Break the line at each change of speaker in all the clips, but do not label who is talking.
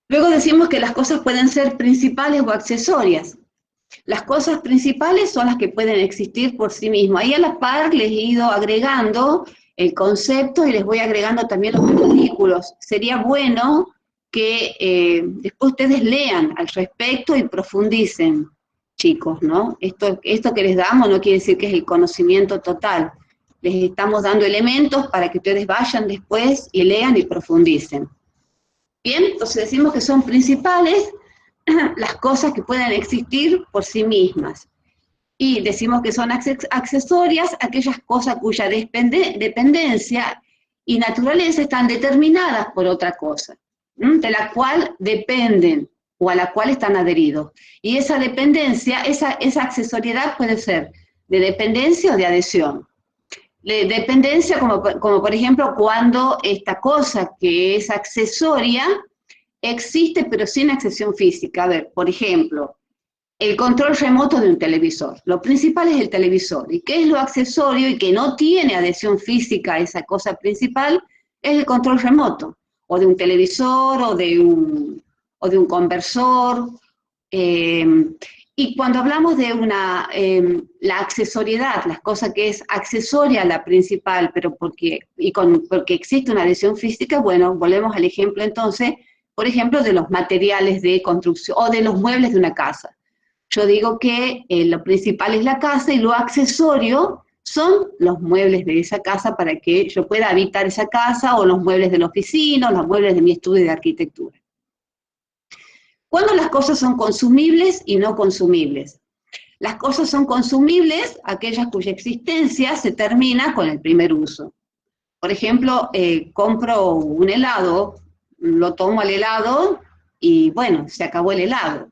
Luego decimos que las cosas pueden ser principales o accesorias. Las cosas principales son las que pueden existir por sí mismas. Ahí a la par les he ido agregando el concepto y les voy agregando también los artículos. Sería bueno que después ustedes lean al respecto y profundicen, chicos, ¿no? Esto que les damos no quiere decir que es el conocimiento total. Les estamos dando elementos para que ustedes vayan después y lean y profundicen. Bien, entonces decimos que son principales las cosas que pueden existir por sí mismas. Y decimos que son accesorias aquellas cosas cuya dependencia y naturaleza están determinadas por otra cosa, de la cual dependen o a la cual están adheridos. Y esa dependencia, esa accesoriedad puede ser de dependencia o de adhesión. De dependencia, como por ejemplo cuando esta cosa que es accesoria existe pero sin accesión física. A ver, por ejemplo, el control remoto de un televisor. Lo principal es el televisor. ¿Y qué es lo accesorio y que no tiene adhesión física a esa cosa principal? Es el control remoto, o de un televisor, o de un conversor. Y cuando hablamos de la accesoriedad, las cosas que es accesoria a la principal, pero porque existe una adhesión física, bueno, volvemos al ejemplo entonces, por ejemplo, de los materiales de construcción o de los muebles de una casa. Yo digo que lo principal es la casa y lo accesorio son los muebles de esa casa para que yo pueda habitar esa casa, o los muebles de la oficina, o los muebles de mi estudio de arquitectura. ¿Cuándo las cosas son consumibles y no consumibles? Las cosas son consumibles aquellas cuya existencia se termina con el primer uso. Por ejemplo, compro un helado, lo tomo al helado y bueno, se acabó el helado.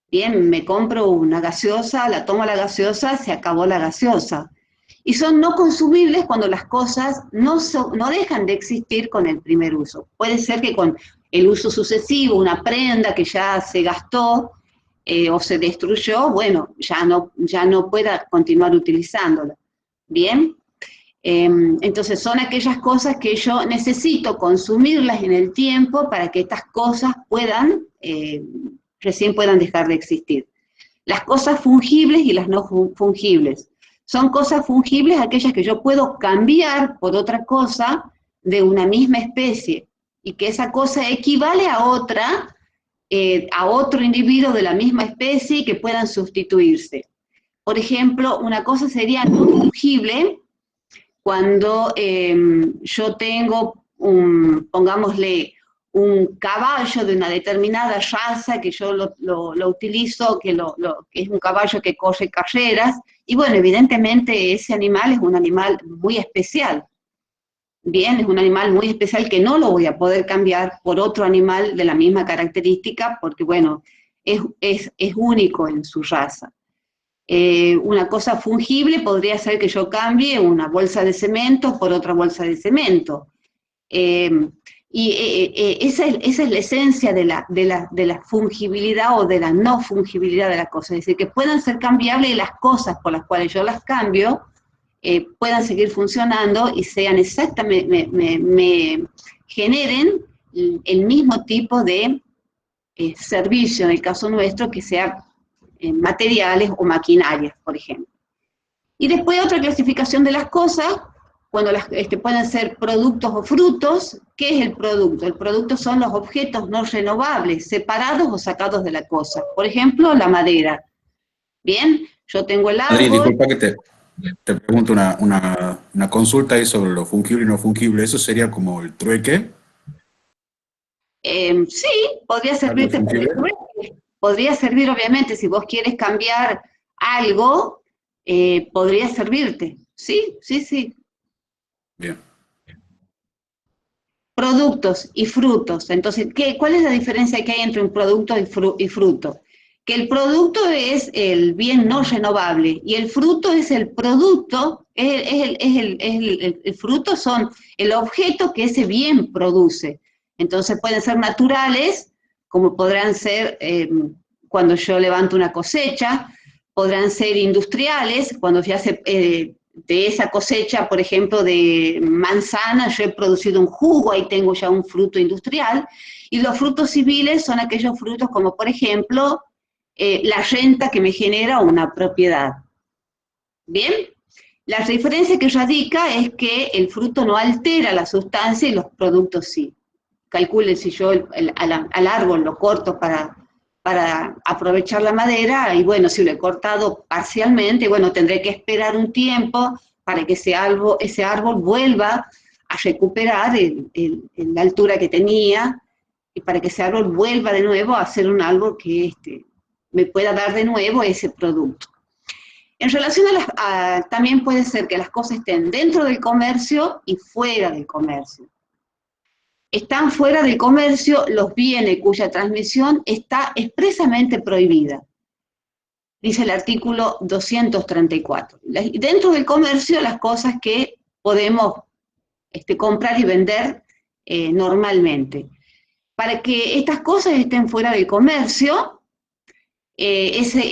Bien, me compro una gaseosa, la tomo la gaseosa, se acabó la gaseosa. Y son no consumibles cuando las cosas no dejan de existir con el primer uso. Puede ser que con el uso sucesivo, una prenda que ya se gastó o se destruyó, bueno, ya no pueda continuar utilizándola. Bien, entonces son aquellas cosas que yo necesito consumirlas en el tiempo para que estas cosas recién puedan dejar de existir. Las cosas fungibles y las no fungibles. Son cosas fungibles aquellas que yo puedo cambiar por otra cosa de una misma especie y que esa cosa equivale a otra, a otro individuo de la misma especie y que puedan sustituirse. Por ejemplo, una cosa sería no fungible cuando yo tengo, pongámosle, un caballo de una determinada raza que yo lo utilizo, que es un caballo que corre carreras, y bueno, evidentemente ese animal es un animal muy especial. Bien, es un animal muy especial que no lo voy a poder cambiar por otro animal de la misma característica, porque bueno, es único en su raza. Una cosa fungible podría ser que yo cambie una bolsa de cemento por otra bolsa de cemento. Esa es la esencia de la fungibilidad o de la no fungibilidad de las cosas. Es decir, que puedan ser cambiables y las cosas por las cuales yo las cambio puedan seguir funcionando y sean exactamente, me generen el mismo tipo de servicio, en el caso nuestro, que sea materiales o maquinarias, por ejemplo. Y después otra clasificación de las cosas, cuando pueden ser productos o frutos. ¿Qué es el producto? El producto son los objetos no renovables, separados o sacados de la cosa. Por ejemplo, la madera. Bien, yo tengo el
Adri,
árbol.
disculpa que te pregunto una consulta ahí sobre lo fungible y no fungible. ¿Eso sería como el trueque?
Sí, podría
¿Algo
servirte para el
fungible?
trueque. Podría servir, obviamente, si vos quieres cambiar algo, podría servirte. Sí, sí, sí.
Bien.
Productos y frutos. Entonces, ¿cuál es la diferencia que hay entre un producto y fruto? Que el producto es el bien no renovable y el fruto es el producto, el fruto son el objeto que ese bien produce. Entonces pueden ser naturales, como podrán ser cuando yo levanto una cosecha, podrán ser industriales, cuando ya de esa cosecha, por ejemplo, de manzana, yo he producido un jugo, ahí tengo ya un fruto industrial, y los frutos civiles son aquellos frutos como, por ejemplo, la renta que me genera una propiedad. ¿Bien? La diferencia que radica es que el fruto no altera la sustancia y los productos sí. Calculen si yo al árbol lo corto para aprovechar la madera, y bueno, si lo he cortado parcialmente, bueno, tendré que esperar un tiempo para que ese árbol vuelva a recuperar la altura que tenía, y para que ese árbol vuelva de nuevo a ser un árbol que me pueda dar de nuevo ese producto. En relación también puede ser que las cosas estén dentro del comercio y fuera del comercio. Están fuera del comercio los bienes cuya transmisión está expresamente prohibida. Dice el artículo 234. Dentro del comercio, las cosas que podemos comprar y vender normalmente. Para que estas cosas estén fuera del comercio, esa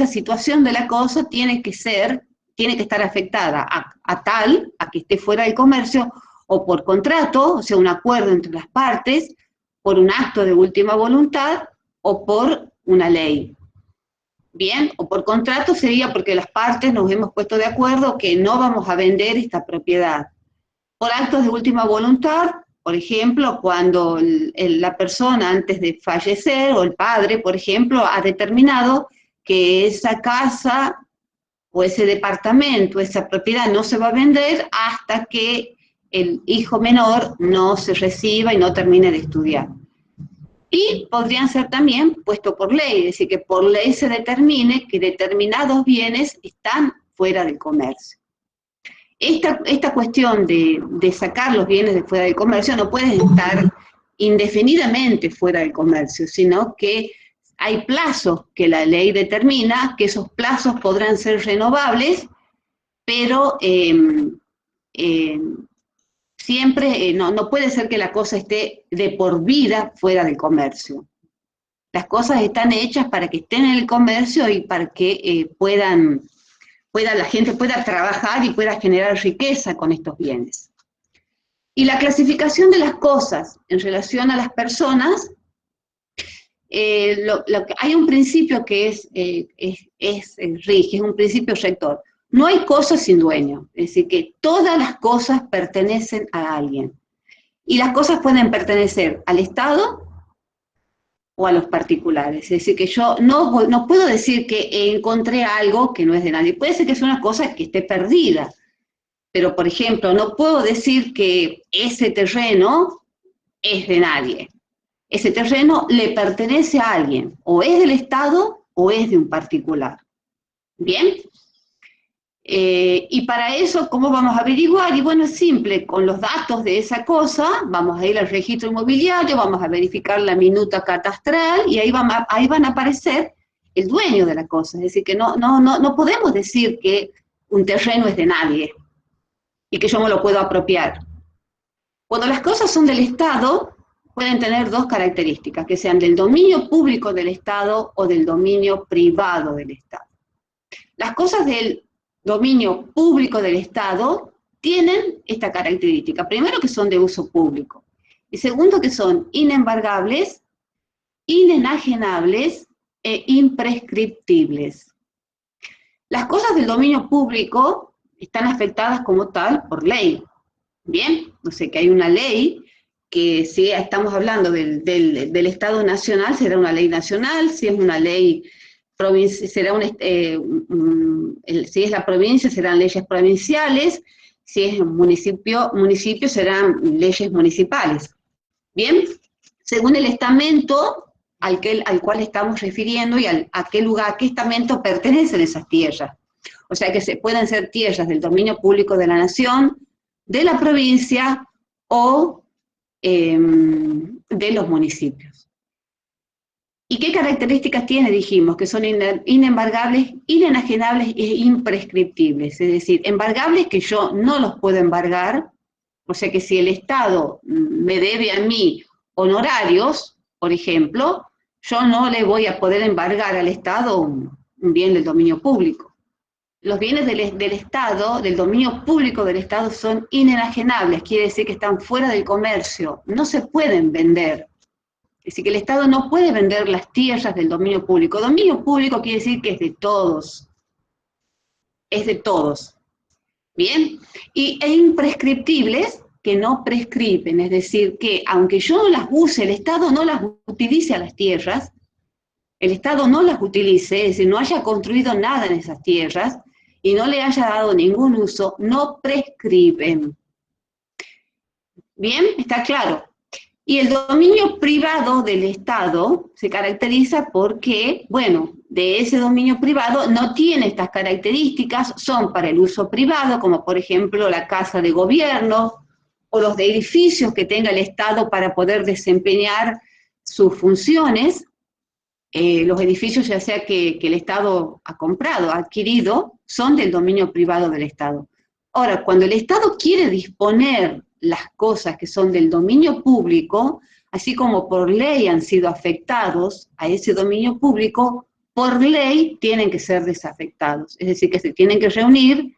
situación de la cosa tiene que estar afectada a que esté fuera del comercio, o por contrato, o sea, un acuerdo entre las partes, por un acto de última voluntad, o por una ley. Bien, o por contrato sería porque las partes nos hemos puesto de acuerdo que no vamos a vender esta propiedad. Por actos de última voluntad, por ejemplo, cuando la persona antes de fallecer, o el padre, por ejemplo, ha determinado que esa casa o ese departamento, esa propiedad no se va a vender hasta que el hijo menor no se reciba y no termine de estudiar. Y podrían ser también puesto por ley, es decir, que por ley se determine que determinados bienes están fuera del comercio. Esta cuestión de sacar los bienes de fuera del comercio no puede estar indefinidamente fuera del comercio, sino que hay plazos que la ley determina, que esos plazos podrán ser renovables, pero siempre no puede ser que la cosa esté de por vida fuera del comercio. Las cosas están hechas para que estén en el comercio y para que la gente pueda trabajar y pueda generar riqueza con estos bienes. Y la clasificación de las cosas en relación a las personas, hay un principio que es un principio rector. No hay cosas sin dueño, es decir, que todas las cosas pertenecen a alguien. Y las cosas pueden pertenecer al Estado o a los particulares. Es decir, que yo no puedo decir que encontré algo que no es de nadie. Puede ser que sea una cosa que esté perdida, pero, por ejemplo, no puedo decir que ese terreno es de nadie. Ese terreno le pertenece a alguien, o es del Estado o es de un particular. ¿Bien? Y para eso, ¿cómo vamos a averiguar? Y bueno, es simple, con los datos de esa cosa, vamos a ir al registro inmobiliario, vamos a verificar la minuta catastral, y ahí van a aparecer el dueño de la cosa. Es decir, que no podemos decir que un terreno es de nadie, y que yo me lo puedo apropiar. Cuando las cosas son del Estado, pueden tener dos características, que sean del dominio público del Estado o del dominio privado del Estado. Las cosas del dominio público del Estado tienen esta característica. Primero, que son de uso público. Y segundo, que son inembargables, inenajenables e imprescriptibles. Las cosas del dominio público están afectadas como tal por ley. Bien, o sea que hay una ley que, si estamos hablando del Estado nacional, será una ley nacional; si es una ley será si es la provincia, serán leyes provinciales; si es un municipio, serán leyes municipales. Bien, según el estamento al cual estamos refiriendo y a qué lugar, a qué estamento pertenecen esas tierras. O sea que pueden ser tierras del dominio público de la nación, de la provincia o de los municipios. ¿Y qué características tiene? Dijimos que son inembargables, inenajenables e imprescriptibles. Es decir, embargables, que yo no los puedo embargar, o sea que si el Estado me debe a mí honorarios, por ejemplo, yo no le voy a poder embargar al Estado un bien del dominio público. Los bienes del Estado, del dominio público del Estado, son inenajenables, quiere decir que están fuera del comercio, no se pueden vender. Es decir, que el Estado no puede vender las tierras del dominio público. Dominio público quiere decir que es de todos. Es de todos. ¿Bien? E imprescriptibles que no prescriben, es decir, que aunque yo no las use, el Estado no las utilice a las tierras, el Estado no las utilice, es decir, no haya construido nada en esas tierras y no le haya dado ningún uso, no prescriben. ¿Bien? ¿Está claro? Y el dominio privado del Estado se caracteriza porque, bueno, de ese dominio privado no tiene estas características, son para el uso privado, como por ejemplo la casa de gobierno o los de edificios que tenga el Estado para poder desempeñar sus funciones. Los edificios, ya sea que el Estado ha comprado, ha adquirido, son del dominio privado del Estado. Ahora, cuando el Estado quiere disponer las cosas que son del dominio público, así como por ley han sido afectados a ese dominio público, por ley tienen que ser desafectados. Es decir, que se tienen que reunir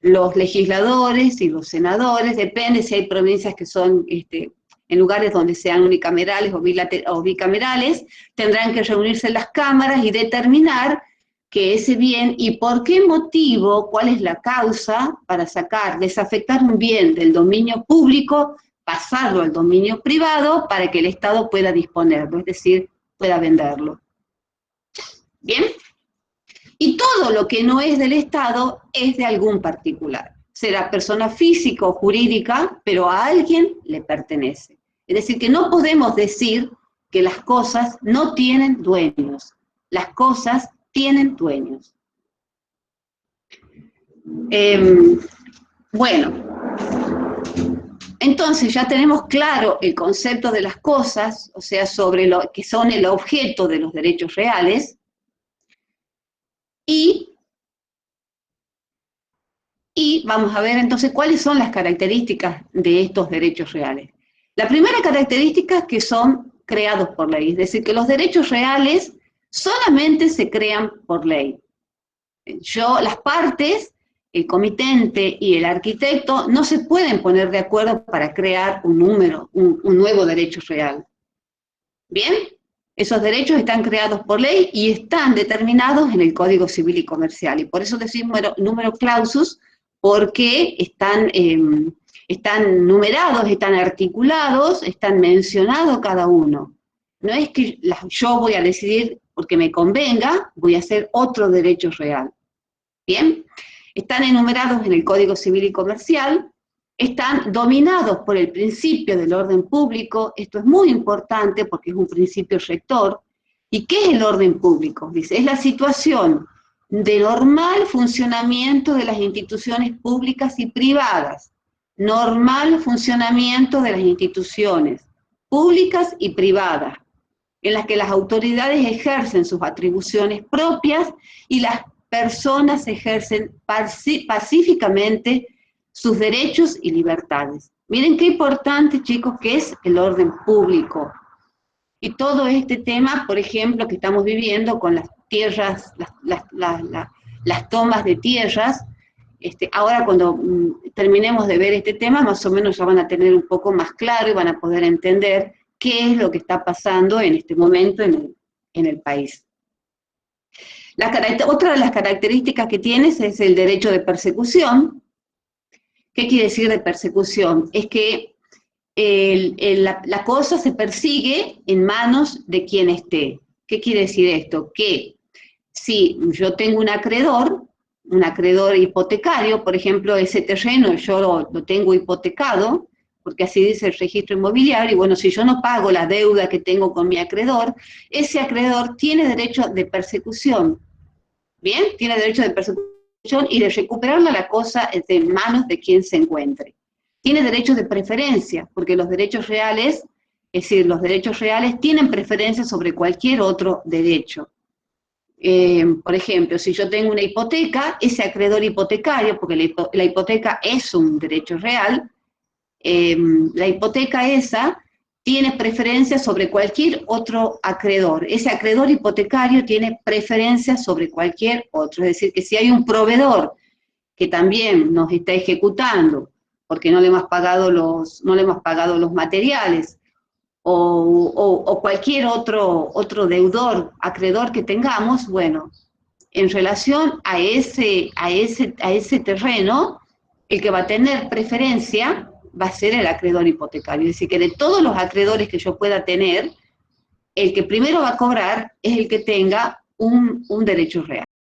los legisladores y los senadores, depende si hay provincias que son en lugares donde sean unicamerales o bicamerales, tendrán que reunirse en las cámaras y determinar que ese bien y por qué motivo, cuál es la causa para desafectar un bien del dominio público, pasarlo al dominio privado para que el Estado pueda disponerlo, es decir, pueda venderlo. ¿Bien? Y todo lo que no es del Estado es de algún particular. Será persona física o jurídica, pero a alguien le pertenece. Es decir, que no podemos decir que las cosas no tienen dueños. Las cosas tienen dueños. Bueno, entonces ya tenemos claro el concepto de las cosas, o sea, sobre lo que son el objeto de los derechos reales, y vamos a ver entonces cuáles son las características de estos derechos reales. La primera característica es que son creados por ley, es decir, que los derechos reales solamente se crean por ley. Las partes, el comitente y el arquitecto no se pueden poner de acuerdo para crear un nuevo derecho real. ¿Bien? Esos derechos están creados por ley y están determinados en el Código Civil y Comercial. Y por eso decimos número clausus, porque están numerados, están articulados, están mencionados cada uno. No es que yo voy a decidir porque me convenga, voy a hacer otro derecho real. ¿Bien? Están enumerados en el Código Civil y Comercial, están dominados por el principio del orden público. Esto es muy importante porque es un principio rector. ¿Y qué es el orden público? Dice, es la situación de normal funcionamiento de las instituciones públicas y privadas. Normal funcionamiento de las instituciones públicas y privadas, en las que las autoridades ejercen sus atribuciones propias y las personas ejercen pacíficamente sus derechos y libertades. Miren qué importante, chicos, que es el orden público. Y todo este tema, por ejemplo, que estamos viviendo con las tierras, las tomas de tierras, ahora cuando terminemos de ver este tema, más o menos ya van a tener un poco más claro y van a poder entender qué es lo que está pasando en este momento en el país. Otra de las características que tienes es el derecho de persecución. ¿Qué quiere decir de persecución? Es que la cosa se persigue en manos de quien esté. ¿Qué quiere decir esto? Que si yo tengo un acreedor hipotecario, por ejemplo, ese terreno yo lo tengo hipotecado, porque así dice el registro inmobiliario, y bueno, si yo no pago la deuda que tengo con mi acreedor, ese acreedor tiene derecho de persecución. ¿Bien? Tiene derecho de persecución y de recuperarla la cosa de manos de quien se encuentre. Tiene derecho de preferencia, porque los derechos reales, es decir, los derechos reales tienen preferencia sobre cualquier otro derecho. Por ejemplo, si yo tengo una hipoteca, ese acreedor hipotecario, porque la hipoteca es un derecho real, la hipoteca esa tiene preferencia sobre cualquier otro acreedor. Ese acreedor hipotecario tiene preferencia sobre cualquier otro. Es decir, que si hay un proveedor que también nos está ejecutando porque no le hemos pagado los materiales, o cualquier otro deudor, acreedor que tengamos, bueno, en relación a ese terreno, el que va a tener preferencia va a ser el acreedor hipotecario. Es decir, que de todos los acreedores que yo pueda tener, el que primero va a cobrar es el que tenga un derecho real.